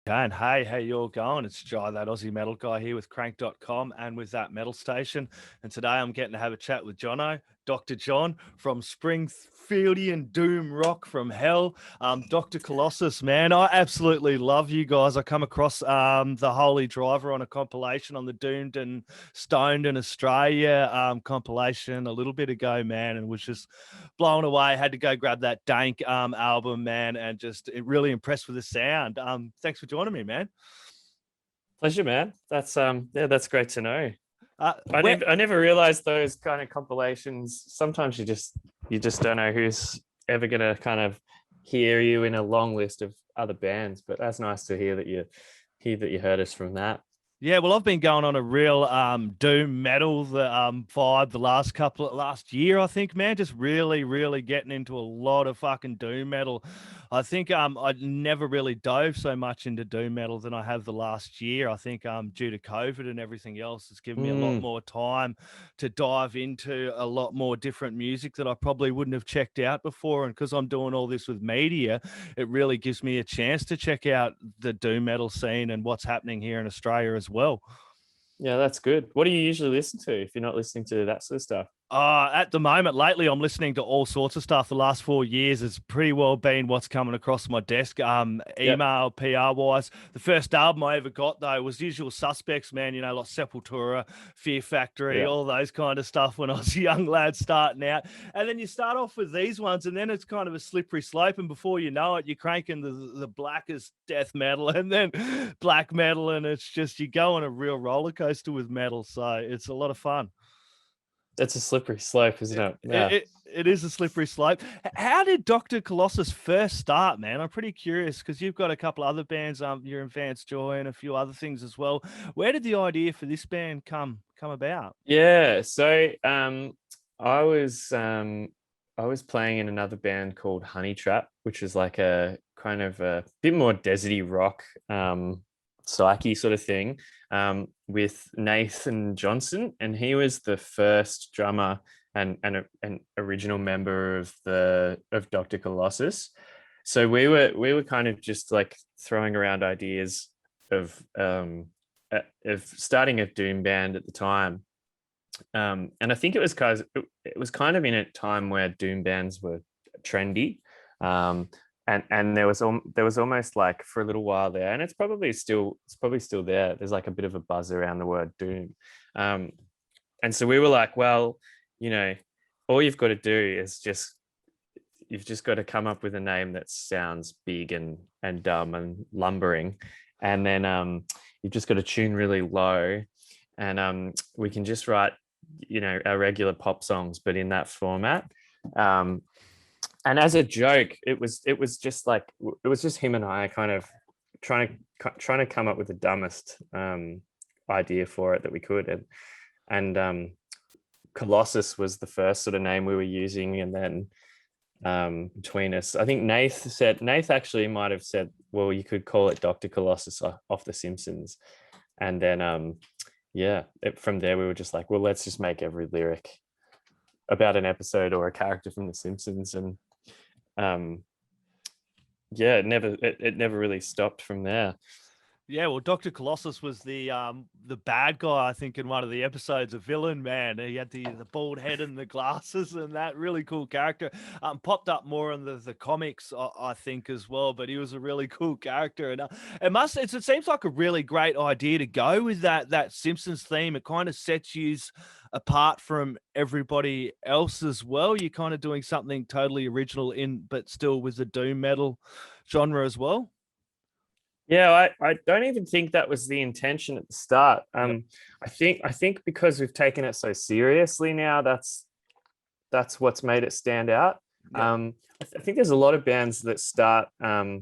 And hey, how you all going? It's Jai, that Aussie metal guy here with crank.com and with that metal station. And today I'm getting to have a chat with Dr. Jon from Springfieldian Doom Rock from Hell. Dr. Colossus, man, I absolutely love you guys. I come across the Holy Driver on a compilation on the Doomed and Stoned in Australia compilation a little bit ago, man, and was just blown away. Had to go grab that Dank album, man, and just really impressed with the sound. Thanks for joining me, man. Pleasure, man. That's great to know. I Where, never realized those kind of compilations. Sometimes you just don't know who's ever gonna kind of hear you in a long list of other bands. But that's nice to hear that you heard us from that. Yeah, well, I've been going on a real doom metal vibe the last year, I think, man. Just really, really getting into a lot of fucking doom metal. I think I never really dove so much into doom metal than I have the last year. I think due to COVID and everything else, it's given me a lot Mm, more time to dive into a lot more different music that I probably wouldn't have checked out before. And because I'm doing all this with media, it really gives me a chance to check out the doom metal scene and what's happening here in Australia as well. yeah, that's good. What do you usually listen to if you're not listening to that sort of stuff? At the moment, lately, I'm listening to all sorts of stuff. The last 4 years has pretty well been what's coming across my desk, Yep. email, PR wise. The first album I ever got, though, was Usual Suspects, man, like Sepultura, Fear Factory, Yeah. all those kind of stuff when I was a young lad starting out. And then you start off with these ones, and then it's kind of a slippery slope. And before you know it, you're cranking the blackest death metal and then black metal. And it's just, you go on a real roller coaster with metal. So it's a lot of fun. That's a slippery slope, isn't It, it? Yeah. it, it is a slippery slope. How did Dr. Colossus first start, man? I'm pretty curious because you've got a couple other bands. You're in Vance Joy and a few other things as well. Where did the idea for this band come about? Yeah. So I was um I was playing in another band called Honey Trap, which is like a kind of a bit more deserty rock, psyche sort of thing, with Nathan Johnson, and he was the first drummer and an original member of Dr. Colossus. So we were kind of just like throwing around ideas of of starting a doom band at the time, and I think it was kind of in a time where doom bands were trendy, and there was almost like for a little while there, and it's probably still there. There's like a bit of a buzz around the word doom, um, and so we were like, well, you know, all you've got to do is just you've just got to come up with a name that sounds big and dumb and lumbering, and then you've just got to tune really low, and we can just write our regular pop songs but in that format. um and as a joke, it was just like it was just him and I kind of trying to come up with the dumbest idea for it that we could, and Colossus was the first sort of name we were using, and then between us, I think Nath actually might have said, well, you could call it Dr. Colossus off The Simpsons. And then yeah, from there we were just like, well, let's just make every lyric about an episode or a character from The Simpsons. And um yeah, it never really stopped from there. Yeah, well, Dr. Colossus was the bad guy, I think, in one of the episodes of Villain, man. He had the bald head and the glasses and that really cool character. Popped up more in the comics, I think, as well, but he was a really cool character. And it seems like a really great idea to go with that Simpsons theme. It kind of sets you apart from everybody else as well. You're kind of doing something totally original but still with the doom metal genre as well. Yeah, I don't even think that was the intention at the start. Yep. I think because we've taken it so seriously now, that's what's made it stand out. Yep. I think there's a lot of bands that start. A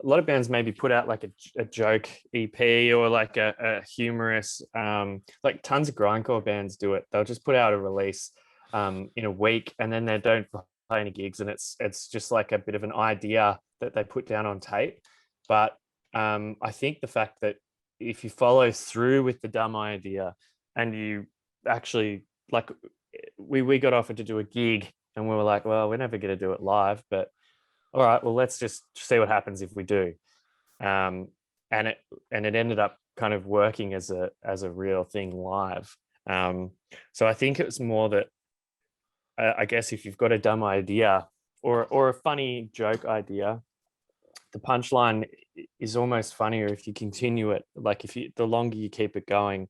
lot of bands maybe put out like a joke EP or like a humorous. Like tons of grindcore bands do it. They'll just put out a release in a week, and then they don't play any gigs, and it's just like a bit of an idea that they put down on tape. But I think the fact that if you follow through with the dumb idea and you actually like we got offered to do a gig, and we were like, well, we're never going to do it live, but all right, well, let's just see what happens if we do. um, and it ended up kind of working as a real thing live. So I think it was more that I guess if you've got a dumb idea or a funny joke idea, the punchline is almost funnier if you continue it. Like the longer you keep it going,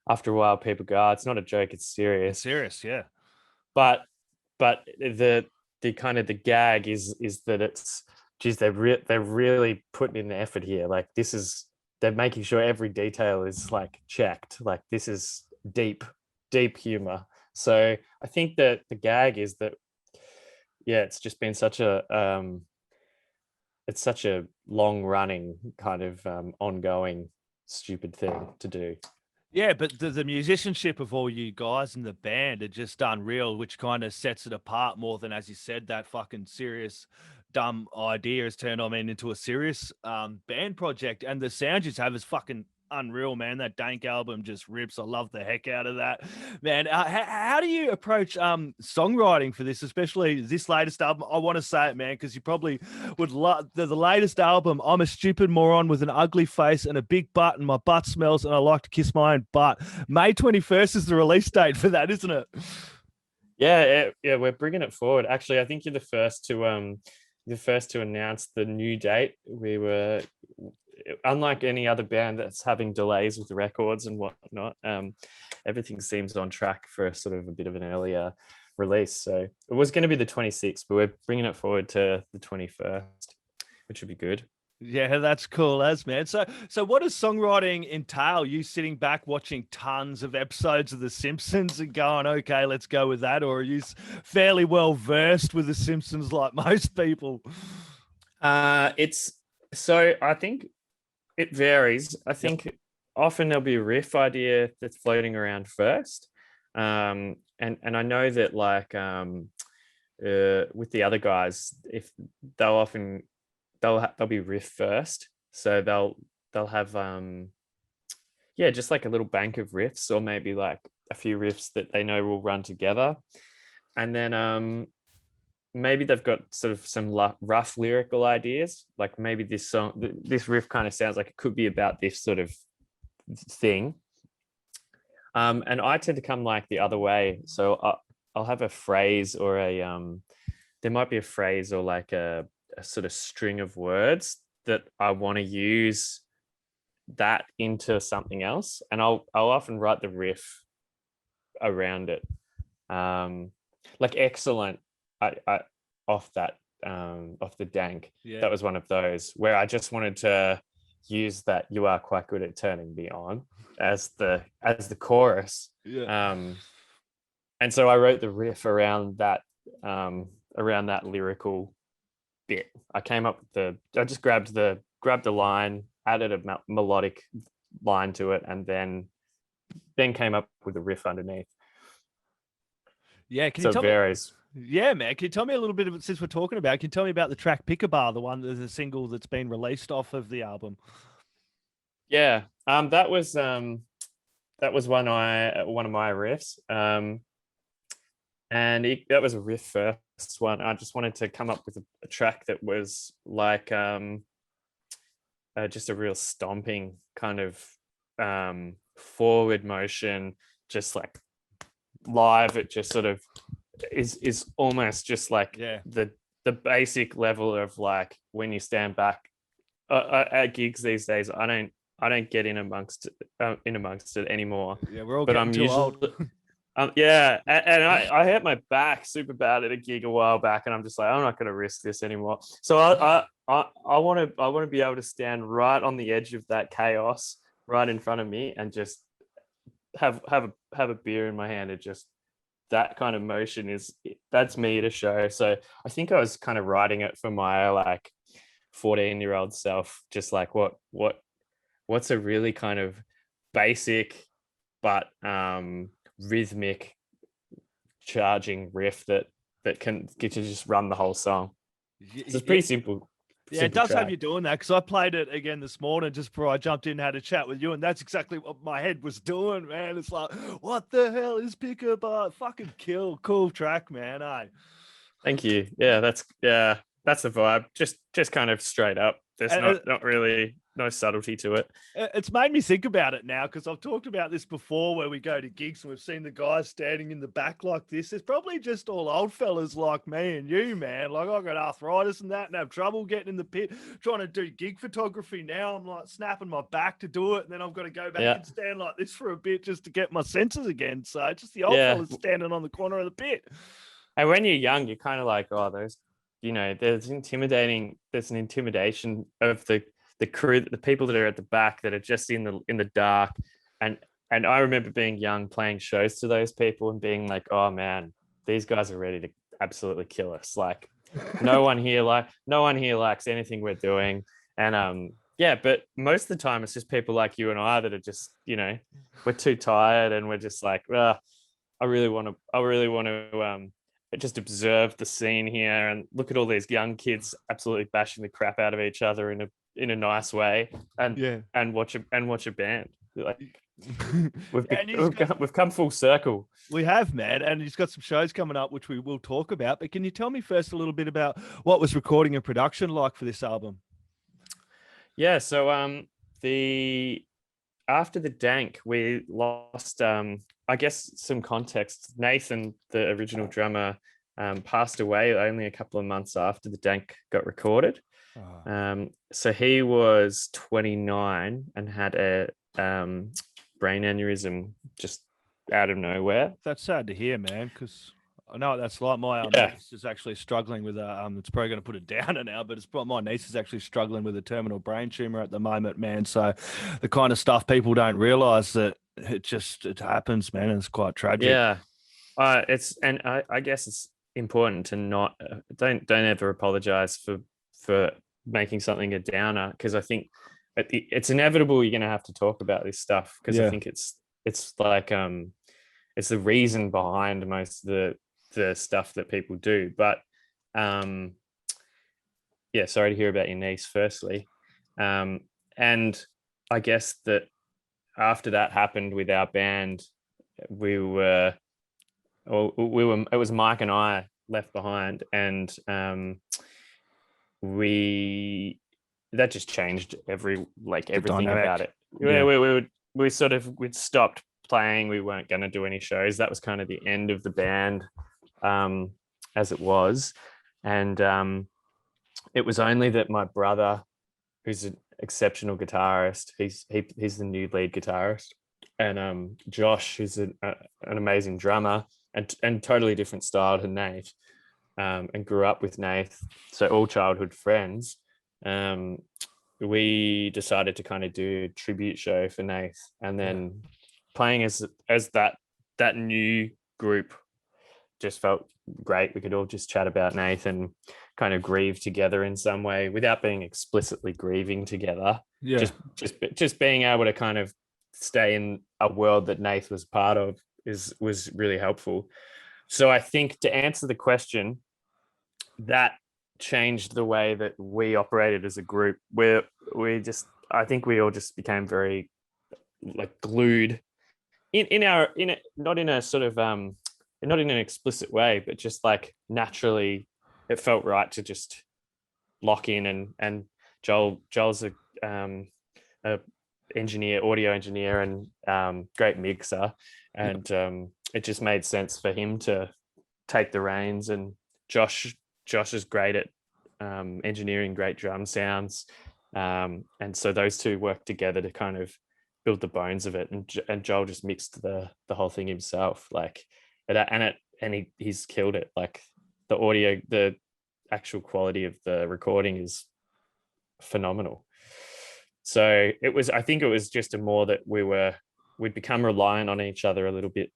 after a while people go, oh, it's not a joke, it's serious. It's serious, yeah. But the kind of the gag is that it's, geez, they're really putting in the effort here. Like they're making sure every detail is like checked. Like this is deep humor. So I think that the gag is that, yeah, it's just been such a it's such a long running kind of ongoing stupid thing to do. Yeah, but the musicianship of all you guys in the band are just unreal, which kind of sets it apart more than, as you said, that fucking serious, dumb idea has turned on into a serious band project. And the sound you have is fucking unreal, man. That Dank album just rips. I love the heck out of that, man. How do you approach songwriting for this, especially this latest album? I want to say it, man, because you probably would love the latest album. I'm a stupid moron with an ugly face and a big butt, and my butt smells, and I like to kiss my own butt. May 21st is the release date for that, isn't it? Yeah, we're bringing it forward. Actually, I think you're the first to announce the new date. We were, unlike any other band that's having delays with the records and whatnot, everything seems on track for sort of a bit of an earlier release. So it was going to be the 26th, but we're bringing it forward to the 21st, which would be good. Yeah, that's cool as, man. So what does songwriting entail? You sitting back watching tons of episodes of The Simpsons and going, okay, let's go with that? Or are you fairly well versed with The Simpsons like most people? So I think it varies. I think often there'll be a riff idea that's floating around first. And I know that like with the other guys, if they'll be riff first, so they'll have just like a little bank of riffs, or maybe like a few riffs that they know will run together, and then maybe they've got sort of some rough lyrical ideas, like maybe this riff kind of sounds like it could be about this sort of thing, and I tend to come like the other way. So I'll have a phrase or there might be a phrase or like a sort of string of words that I want to use that into something else, and I'll often write the riff around it. Like excellent, I off the Dank. Yeah. That was one of those where I just wanted to use that "you are quite good at turning me on" as the chorus. Yeah. And so I wrote the riff around that lyrical bit. I just grabbed the line, added a melodic line to it, and then came up with a riff underneath. Yeah, can so you tell it varies. Yeah, man. Can you tell me a little bit of, since we're talking about, can you tell me about the track Pickabar, the single that's been released off of the album? Yeah, that was one of my riffs, and that was a riff first one. I just wanted to come up with a track that was like just a real stomping kind of forward motion, just like live. It just sort of is almost just like the basic level of like when you stand back at gigs these days. I don't get in amongst it anymore. Yeah, we're all getting too old. Yeah, and I hurt my back super bad at a gig a while back, and I'm just like, I'm not going to risk this anymore. So I want to be able to stand right on the edge of that chaos, right in front of me, and just have a beer in my hand. It just, that kind of motion that's me to show. So I think I was kind of writing it for my like 14-year-old self, just like what's a really kind of basic but rhythmic charging riff that can get you to just run the whole song. So it's pretty simple. Yeah, it does have you doing that, because I played it again this morning just before I jumped in and had a chat with you, and that's exactly what my head was doing, man. It's like, what the hell is Pickabar? Fucking cool track, man. Thank you. Yeah, that's the vibe. Just kind of straight up. There's not really no subtlety to it. It's made me think about it now because I've talked about this before where we go to gigs and we've seen the guys standing in the back like this. It's probably just all old fellas like me and you, man. Like I've got arthritis and that and have trouble getting in the pit, trying to do gig photography now. I'm like snapping my back to do it and then I've got to go back and stand like this for a bit just to get my senses again. So it's just the old fellas standing on the corner of the pit. And when you're young, you're kind of like, oh, there's an intimidation of the crew, the people that are at the back that are just in the dark. And I remember being young, playing shows to those people and being like, oh man, these guys are ready to absolutely kill us. Like no one here likes anything we're doing. And but most of the time it's just people like you and I that are just, we're too tired and we're just like, I really want to just observe the scene here and look at all these young kids absolutely bashing the crap out of each other in a nice way and watch a band. Like we've come full circle. We have, man, and he's got some shows coming up which we will talk about. But can you tell me first a little bit about what was recording and production like for this album? Yeah, so after the Dank, we lost I guess some context. Nathan, the original drummer, passed away only a couple of months after the Dank got recorded. So he was 29 and had a brain aneurysm just out of nowhere. That's sad to hear, man, because I know what that's like. My niece is actually struggling with it's probably going to put it down now, but my niece is actually struggling with a terminal brain tumor at the moment, man. So the kind of stuff people don't realize that it happens, man, and it's quite tragic. Yeah. I guess it's important to not don't ever apologize for making something a downer, because I think it's inevitable you're going to have to talk about this stuff, because I think it's like it's the reason behind most of the stuff that people do. But sorry to hear about your niece firstly, and I guess that after that happened with our band, it was Mike and I left behind, and that just changed everything about it. We'd stopped playing. We weren't going to do any shows. That was kind of the end of the band, as it was. And it was only that my brother, who's an exceptional guitarist, he's the new lead guitarist, and Josh, who's an amazing drummer and totally different style to Nate, and grew up with Nate, so all childhood friends. We decided to kind of do a tribute show for Nate, and then playing as that new group just felt great. We could all just chat about Nate and kind of grieve together in some way without being explicitly grieving together. Just being able to kind of stay in a world that Nate was part of was really helpful. So I think, to answer the question, that changed the way that we operated as a group, where I think we all just became very like glued not in a sort of not in an explicit way, but just like naturally it felt right to just lock in. And Joel's a audio engineer and great mixer, and it just made sense for him to take the reins. And Josh is great at engineering great drum sounds, and so those two worked together to kind of build the bones of it, and Joel just mixed the whole thing himself, like, and he's killed it. Like the audio, the actual quality of the recording is phenomenal. So I think it was just a more that we'd become reliant on each other a little bit,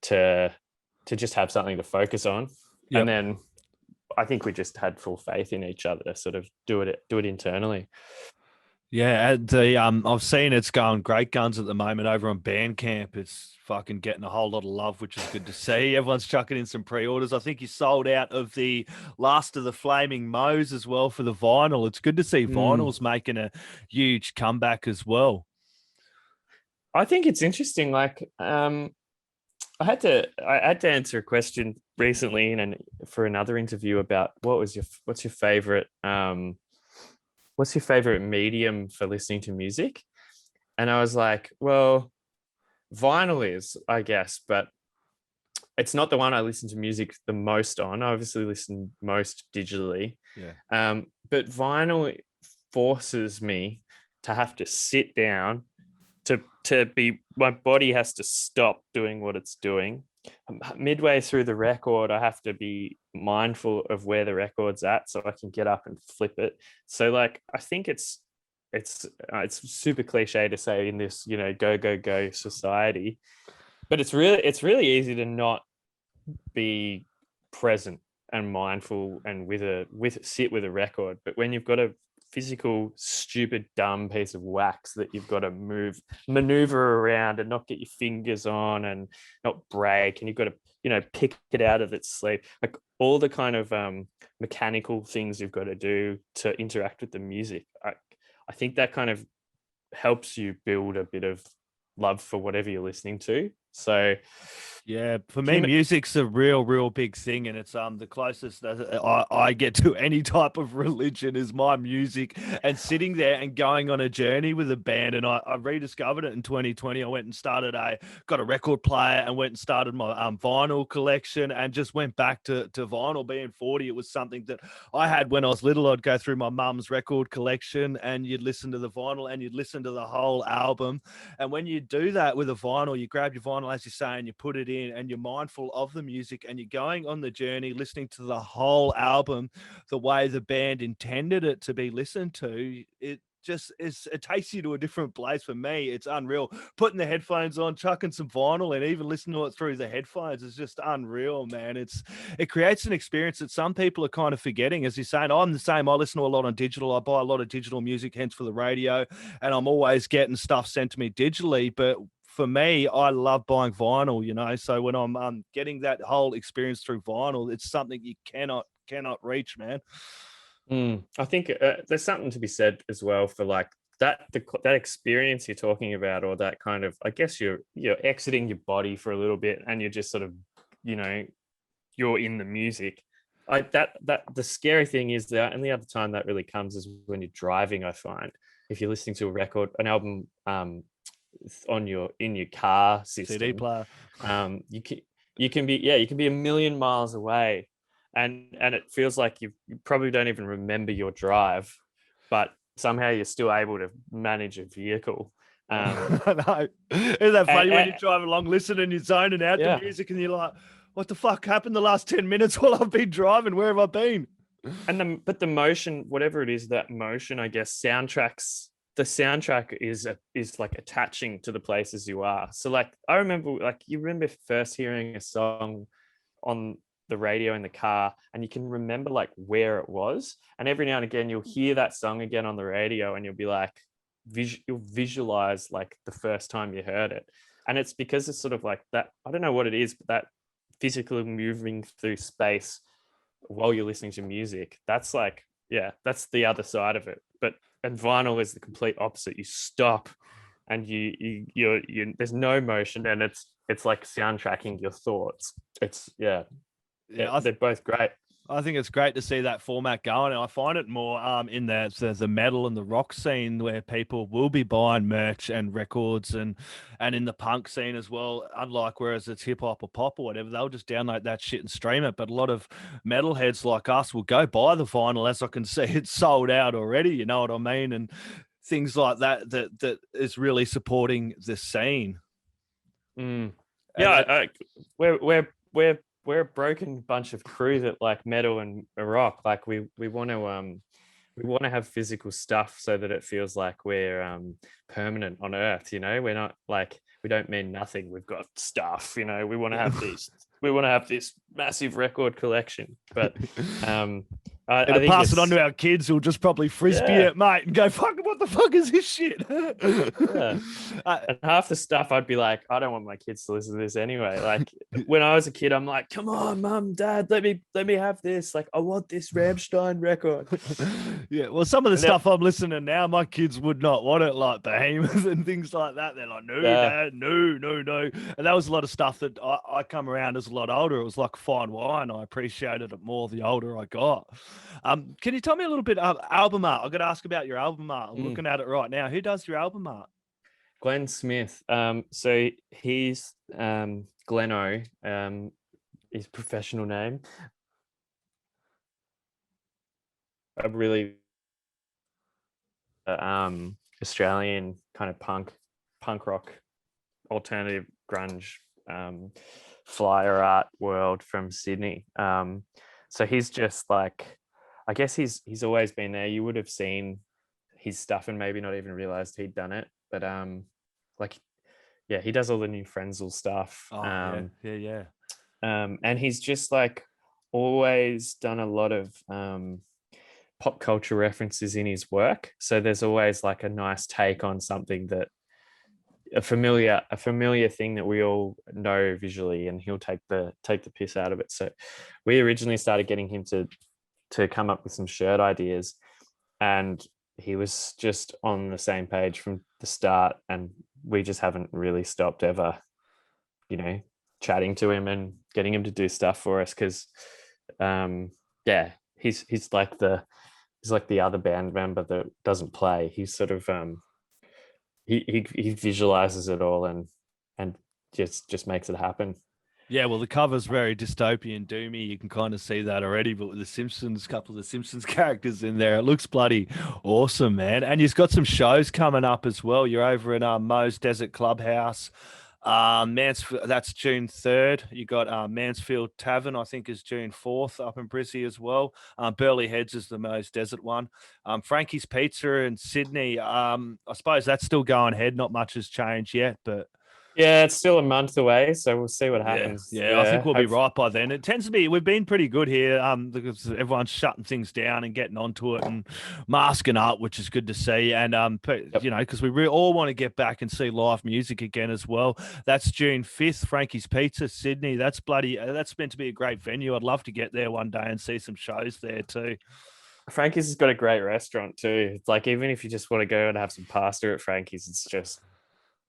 to just have something to focus on. And then I think we just had full faith in each other to sort of do it internally. Yeah, I've seen it's going great guns at the moment over on Bandcamp. It's fucking getting a whole lot of love, which is good to see. Everyone's chucking in some pre-orders. I think you sold out of the Last of the Flaming Moes as well for the vinyl. It's good to see vinyl's making a huge comeback as well. I think it's interesting. Like, I had to answer a question recently for another interview about what's your favorite what's your favorite medium for listening to music? And I was like, well, vinyl is, I guess, but it's not the one I listen to music the most on. I obviously listen most digitally. Yeah. But vinyl forces me to have to sit down, to be, my body has to stop doing what it's doing. Midway through the record, I have to be mindful of where the record's at so I can get up and flip it. So like, I think it's super cliche to say in this, go, go, go society, but it's really easy to not be present and mindful and sit with a record. But when you've got a physical, stupid, dumb piece of wax that you've got to maneuver around and not get your fingers on and not break, and you've got to, pick it out of its sleeve, like all the kind of mechanical things you've got to do to interact with the music. I think that kind of helps you build a bit of love for whatever you're listening to. So yeah, for me, music's a real big thing, and it's the closest that I get to any type of religion is my music, and sitting there and going on a journey with a band. And I rediscovered it in 2020. I went and got a record player and went and started my vinyl collection, and just went back to vinyl. Being 40, it was something that I had when I was little. I'd go through my mum's record collection, and you'd listen to the vinyl, and you'd listen to the whole album. And when you do that with a vinyl, you grab your vinyl, as you say, and you put it in, and you're mindful of the music, and you're going on the journey, listening to the whole album the way the band intended it to be listened to. It takes you to a different place. For me, it's unreal. Putting the headphones on, chucking some vinyl, and even listening to it through the headphones is just unreal, man. It creates an experience that some people are kind of forgetting. As you're saying, I'm the same. I listen to a lot on digital. I buy a lot of digital music, hence for the radio, and I'm always getting stuff sent to me digitally. But for me, I love buying vinyl, so when I'm getting that whole experience through vinyl, it's something you cannot reach, man. I think there's something to be said as well for like that experience you're talking about, or that kind of, I guess you're exiting your body for a little bit, and you're just sort of, you're in the music. The scary thing is that, and the other time that really comes is when you're driving. I find if you're listening to an album in your car system, CD player, you can be a million miles away, and it feels like you probably don't even remember your drive, but somehow you're still able to manage a vehicle. I know. Isn't that funny when you drive along, listening and you're zoning out the music, and you're like, what the fuck happened the last 10 minutes while I've been driving? Where have I been? But the motion, whatever it is, that motion, I guess, the soundtrack is like attaching to the places you are. So like, I remember, like, you remember first hearing a song on the radio in the car, and you can remember like where it was. And every now and again, you'll hear that song again on the radio, and you'll be like, you'll visualize like the first time you heard it. And it's because it's sort of like that, I don't know what it is, but that physically moving through space while you're listening to music, that's like, that's the other side of it. And vinyl is the complete opposite. You stop, and you there's no motion, and it's like soundtracking your thoughts. They're both great. I think it's great to see that format going, and I find it more in the metal and the rock scene, where people will be buying merch and records, and in the punk scene as well. Unlike whereas it's hip hop or pop or whatever, they'll just download that shit and stream it. But a lot of metalheads like us will go buy the vinyl, as I can see it's sold out already. You know what I mean? And things like that is really supporting the scene. We're a broken bunch of crew that like metal and rock. Like we want to have physical stuff so that it feels like we're permanent on Earth. We're not like, we don't mean nothing. We've got stuff. We want to have these. We want to have this massive record collection. But I think pass it on to our kids who'll just probably frisbee it, mate, and go fuck. what the fuck is this shit? Yeah. And half the stuff I'd be like, I don't want my kids to listen to this anyway. Like when I was a kid, I'm like, come on, mum, dad, let me have this. Like, I want this Rammstein record. Yeah, well, some of the stuff I'm listening to now, my kids would not want it, like Behemoth and things like that. They're like, no, dad, no. And that was a lot of stuff that I come around as a lot older. It was like fine wine. I appreciated it more the older I got. Can you tell me a little bit of album art? I've got to ask about your album art. I'm looking at it right now. Who does your album art? Glenn Smith. So he's Gleno, his professional name. A really Australian kind of punk rock, alternative grunge, flyer art world from Sydney. So he's just like, I guess he's always been there. You would have seen his stuff and maybe not even realized he'd done it. But like, yeah, he does all the new Frenzal stuff. Yeah. And he's just like always done a lot of pop culture references in his work. So there's always like a nice take on something that a familiar thing that we all know visually, and he'll take the piss out of it. So we originally started getting him to come up with some shirt ideas, and he was just on the same page from the start, and we just haven't really stopped ever, chatting to him and getting him to do stuff for us, because he's like the other band member that doesn't play. He's sort of he visualizes it all and just makes it happen. Yeah, well, the cover's very dystopian, doomy. You can kind of see that already, but with the Simpsons, couple of the Simpsons characters in there, it looks bloody awesome, man. And you've got some shows coming up as well. You're over in Moe's Desert Clubhouse. Mansfield, that's June 3rd. You got Mansfield Tavern, I think, is June 4th up in Brizzy as well. Burley Heads is the Moe's Desert one. Frankie's Pizza in Sydney. I suppose that's still going ahead. Not much has changed yet, but yeah, it's still a month away, so we'll see what happens. Yeah, I think we'll be right by then. It tends to be, we've been pretty good here, because everyone's shutting things down and getting onto it and masking up, which is good to see. And because we all want to get back and see live music again as well. That's June 5th, Frankie's Pizza, Sydney. That's meant to be a great venue. I'd love to get there one day and see some shows there too. Frankie's has got a great restaurant too. It's like, even if you just want to go and have some pasta at Frankie's, it's just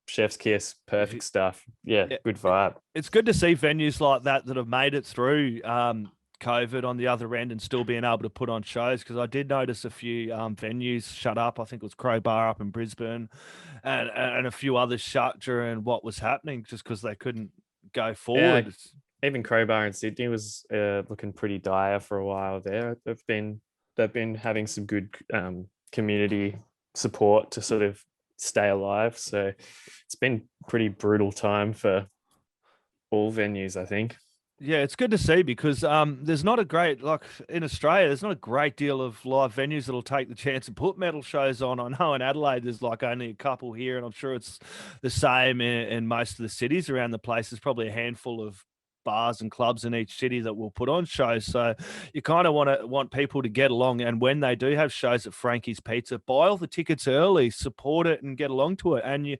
chef's kiss, perfect stuff. Yeah, good vibe. It's good to see venues like that have made it through COVID on the other end and still being able to put on shows, because I did notice a few venues shut up. I think it was Crowbar up in Brisbane and a few others shut during what was happening just because they couldn't go forward. Yeah, even Crowbar in Sydney was looking pretty dire for a while there. They've been having some good community support to sort of stay alive. So it's been pretty brutal time for all venues, I think. Yeah, it's good to see, because there's not a great, like in Australia, there's not a great deal of live venues that'll take the chance and put metal shows on. I know in Adelaide there's like only a couple here, and I'm sure it's the same in most of the cities around the place. There's probably a handful of bars and clubs in each city that will put on shows. So you kind of want people to get along, and when they do have shows at Frankie's Pizza, buy all the tickets early, support it, and get along to it, and you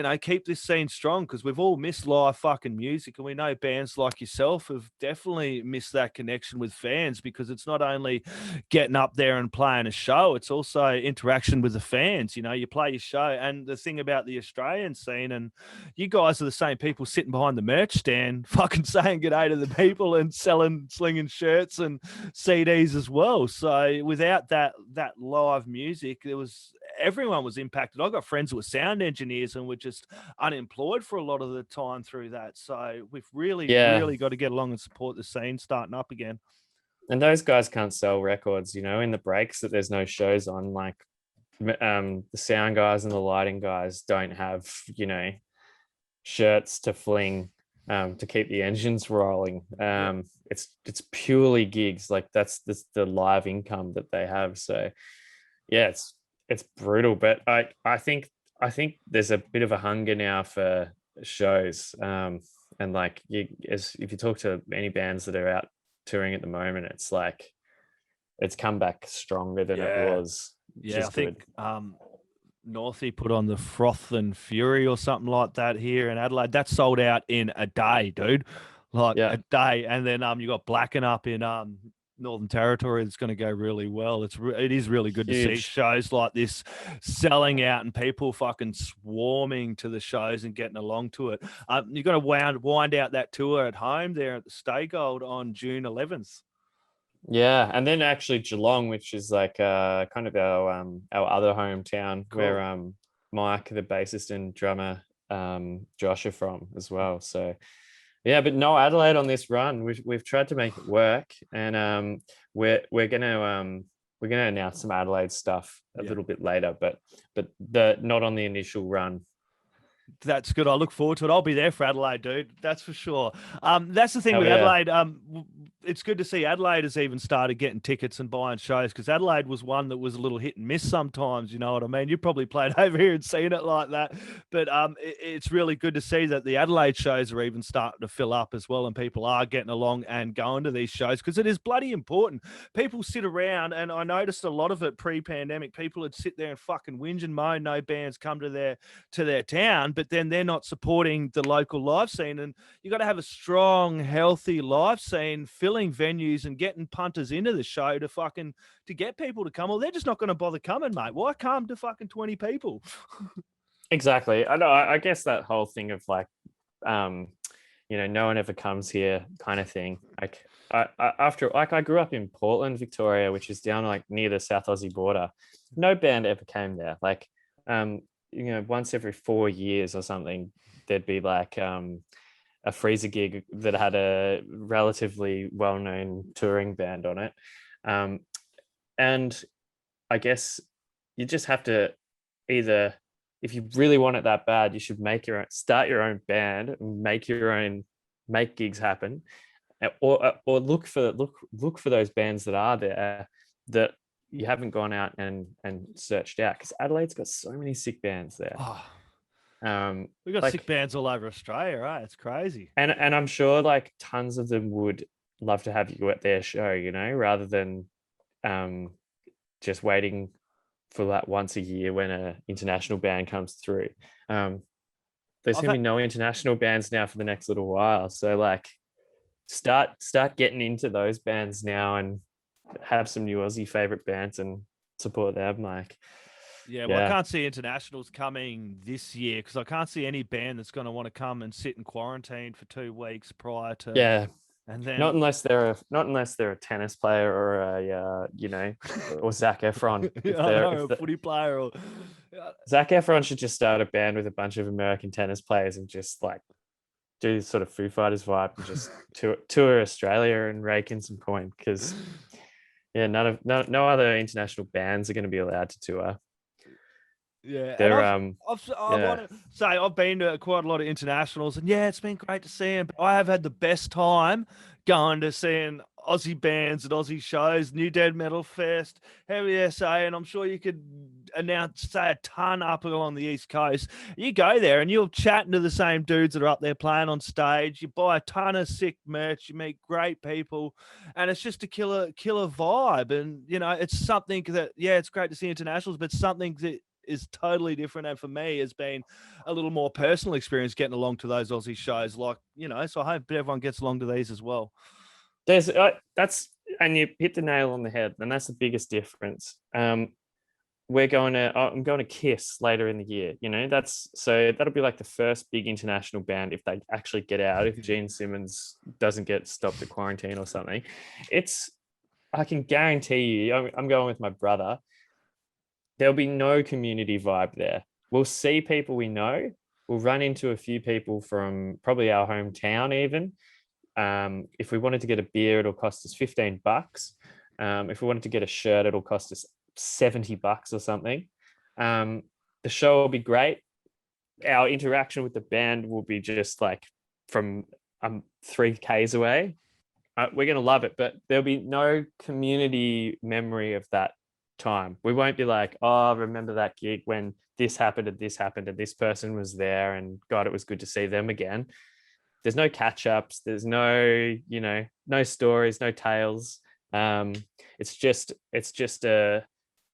know, keep this scene strong, because we've all missed live fucking music, and we know bands like yourself have definitely missed that connection with fans, because it's not only getting up there and playing a show, it's also interaction with the fans. You know, you play your show, and the thing about the Australian scene, and you guys are the same people sitting behind the merch stand fucking saying g'day to the people and slinging shirts and CDs as well. So without that live music, everyone was impacted. I got friends who were sound engineers and were just unemployed for a lot of the time through that. So we've really got to get along and support the scene starting up again. And those guys can't sell records, you know, in the breaks that there's no shows on. Like the sound guys and the lighting guys don't have, you know, shirts to fling to keep the engines rolling. It's purely gigs. Like that's the live income that they have. So yeah, it's brutal. But I think there's a bit of a hunger now for shows. And like if you talk to any bands that are out touring at the moment, it's like it's come back stronger than it was which Yeah, is I good. think Northie put on the Froth and Fury or something like that here in Adelaide. That sold out in a day, dude. Like Yeah, a day. And then you got Blacken up in Northern Territory. That's going to go really well. It is really good to see huge. shows like this selling out and people fucking swarming to the shows and getting along to it. You're going to wind out that tour at home there at the Stay Gold on June 11th. Yeah, and then actually Geelong, which is like kind of our other hometown, where Cool. Mike, the bassist and drummer, Josh are from as well. So yeah, but no Adelaide on this run. We've tried to make it work, and we're gonna announce some Adelaide stuff a Yeah. little bit later, but the not on the initial run. That's good. I look forward to it. I'll be there for Adelaide, dude. That's for sure. That's the thing Oh with yeah, Adelaide. It's good to see Adelaide has even started getting tickets and buying shows because Adelaide was one that was a little hit and miss sometimes. You know what I mean? You probably played over here and seen it like that, but it's really good to see that the Adelaide shows are even starting to fill up as well, and people are getting along and going to these shows because it is bloody important. People sit around, and I noticed a lot of it pre-pandemic. People would sit there and fucking whinge and moan. No bands come to their town, but then they're not supporting the local live scene. And you got to have a strong, healthy live scene, filling venues and getting punters into the show to get people to come. Well, they're just not going to bother coming, mate. Why come to fucking 20 people? exactly. I know. I guess that whole thing of like, um, no one ever comes here kind of thing. Like I grew up in Portland, Victoria, which is down like near the South Aussie border. No band ever came there. Like, once every 4 years or something, there'd be like a freezer gig that had a relatively well-known touring band on it. And I guess you just have to either, if you really want it that bad, you should start your own band, make gigs happen, or look for those bands that are there that you haven't gone out and searched out, because Adelaide's got so many sick bands there. Oh, Um, we got sick like, bands all over Australia, right? It's crazy. and I'm sure like tons of them would love to have you at their show, rather than um, just waiting for that once a year when an international band comes through. There's I've gonna had, be no international bands now for the next little while, so like start getting into those bands now and have some new Aussie favorite bands and support them. Like, yeah, well, I yeah, can't see internationals coming this year because I can't see any band that's going to want to come and sit in quarantine for 2 weeks prior to, yeah. and Not then unless they're a tennis player or or Zac Efron. I know, a footy player or Zac Efron should just start a band with a bunch of American tennis players and just like do this sort of Foo Fighters vibe and just tour Australia and rake in some coin, because yeah, no other international bands are going to be allowed to tour. Yeah, and They're I yeah, want to say I've been to quite a lot of internationals, and yeah, it's been great to see them. I have had the best time going to seeing Aussie bands and Aussie shows, New Dead Metal Fest, Heavy SA, and I'm sure you could say a ton up along the East Coast. You go there and you're chatting to the same dudes that are up there playing on stage. You buy a ton of sick merch, you meet great people, and it's just a killer vibe. And it's something that it's great to see internationals, but something that is totally different, and for me has been a little more personal experience getting along to those Aussie shows, so I hope everyone gets along to these as well. there's that's and you hit the nail on the head, and that's the biggest difference. I'm going to Kiss later in the year. That'll be like the first big international band if they actually get out, if Gene Simmons doesn't get stopped at quarantine or something. I can guarantee you, I'm going with my brother, there'll be no community vibe there. We'll see people we know. We'll run into a few people from probably our hometown even. If we wanted to get a beer, it'll cost us $15. If we wanted to get a shirt, it'll cost us $70 or something. The show will be great. Our interaction with the band will be just like from 3Ks away. We're going to love it, but there'll be no community memory of that time. We won't be like, oh, remember that gig when this happened and this happened and this person was there and God, it was good to see them again. There's no catch-ups. There's no stories, no tales. It's just a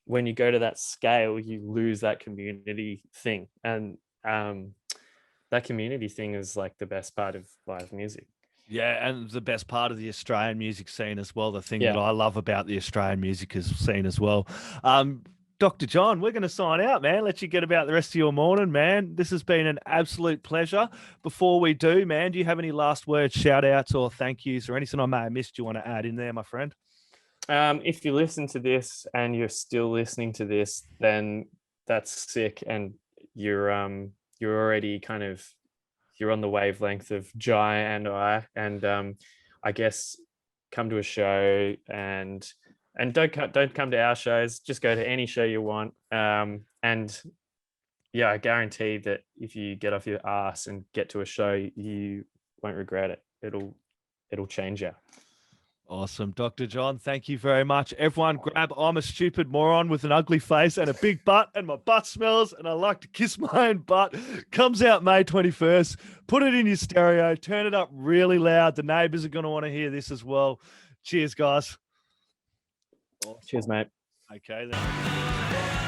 when you go to that scale, you lose that community thing, and that community thing is like the best part of live music. Yeah, and the best part of the Australian music scene as well. The thing Yeah. that I love about the Australian music scene as well. Dr. Jon, we're going to sign out, man. Let you get about the rest of your morning, man. This has been an absolute pleasure. Before we do, man, do you have any last words, shout outs, or thank yous, or anything I may have missed you want to add in there, my friend? If you listen to this and you're still listening to this, then that's sick, and you're already kind of, you're on the wavelength of Jai and I, and I guess come to a show, and don't come to our shows, just go to any show you want, and yeah, I guarantee that if you get off your ass and get to a show, you won't regret it. It'll change you. Awesome. Dr. Jon, thank you very much. Everyone grab I'm a Stupid Moron with an ugly face and a big butt, and my butt smells and I like to kiss my own butt. Comes out May 21st. Put it in your stereo. Turn it up really loud. The neighbors are going to want to hear this as well. Cheers, guys. Cheers, mate. Okay, then.